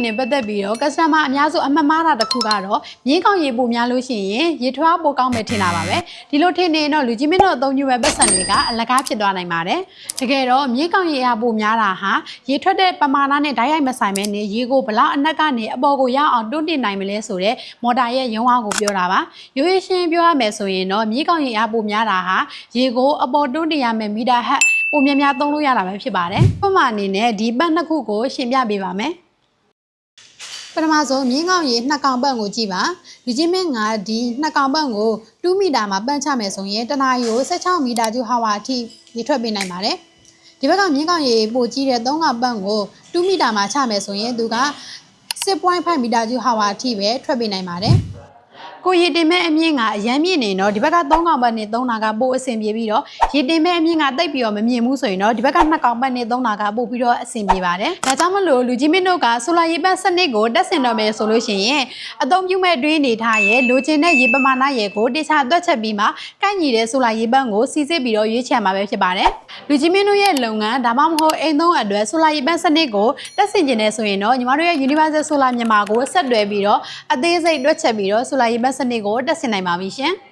နဲ့ပတ်သက်ပြီးတော့ customer အများစုအမှတ်မှားတာတစ်ခုကတော့မြင်းကောင်းရေပိုများလို့ရှိရင်ရေထွားပိုကောင်းမယ်ထင်တာပါပဲဒီလိုထင်နေတော့လူကြီးမင်းတို့အသုံးပြုမဲ့ပတ်စံတွေကအလကားဖြစ်သွားနိုင်ပါတယ်တကယ်တော့မြင်းကောင်းရေအားပိုများတာဟာရေထွက်တဲ့ပမာဏနဲ့ဓာတ်ရိုက်မဆိုင်မဲနေရေကိုဘလောက်အနက်ကနေအပေါ်ကိုရအောင်တွန်းတင်နိုင်မလဲဆိုတဲ့မော်တာရဲ့ရုံးအားကိုပြောတာပါရိုးရိုးရှင်းပြောရမယ်ဆိုရင်တော့မြင်းကောင်းရေအားပိုများတာဟာရေကိုအပေါ်တွန်းတင်ရမယ်မီတာဟတ်ပိုများများသုံးလို့ရတာပဲဖြစ်ပါတယ်။ဥပမာအနေနဲ့ဒီပတ်နှစ်ခုကိုရှင်းပြပေးပါမယ်။ပထမဆုံးမြင်းကောင်းရေ2ကောင်ပတ်ကိုကြည့်ပါ။လူကြီးမင်းကဒီ2ကောင်ပတ်ကို2မီတာမှာပန့်ချမယ်ဆိုရင်တနာရီကို16မီတာကျူဟာဝါအထိရေထွက်ပေးနိုင်ပါတယ်။ဒီဘက်ကမြင်းကောင်းရေပိုကြီးတဲ့3ကောင်ပတ်ကို2မီတာမှာချမယ်ဆိုရင်သူက6.5မီတာကျူဟာဝါအထိပဲထွက်ပေးနိုင်ပါတယ်။ကိုရေတင်မဲ့အမြင့်ကအရန်မြင့်နေတော့ဒီဘက်က3ကောင်ပတ်နဲ့3နာကပို့အဆင်ပြေပြီးတော့ရေတင်မဲ့အမြင့်ကတိတ်ပြီးတော့မမြင့်ဘူးဆိုရင်တော့ဒီဘက်က2ကောင်ပတ်နဲ့3နာကပို့ပြီးတော့အဆင်ပြေပါတယ်။ဒါကြောင့်မလို့လူကြီးမင်းတို့ကဆိုလာရေပတ်စနစ်ကိုတက်ဆင်တော့မယ်ဆိုလို့ရှိရင်အသုံးပြုမဲ့တွင်းနေထားရဲ့လိုချင်တဲ့ရေပမာဏရေကိုတခြားတွက်ချက်ပြီးမှကိုက်ညီတဲ့ဆိုလာရေပတ်ကိုစီစစ်ပြီးတော့ရွေးချယ်မှာပဲဖြစ်ပါတယ်။လူကြီးမင်းတို့ရဲ့လုပ်ငန်းဒါမှမဟုတ်အိမ်သုံးအတွက်ဆိုလာရေပတ်စနစ်ကိုတက်ဆင်ကျင်နေဆိုရင်တော့ညီမတို့ရဲ့ Universal Solar မြန်မာကိုဆက်တွဲပြီးတော့အသေးစိတ်တွက်ချက်ပြီးတော့ဆိုလာရေပတ်စနစ်ကိုတက်ဆင်နိုင်ပါပြီရှင်။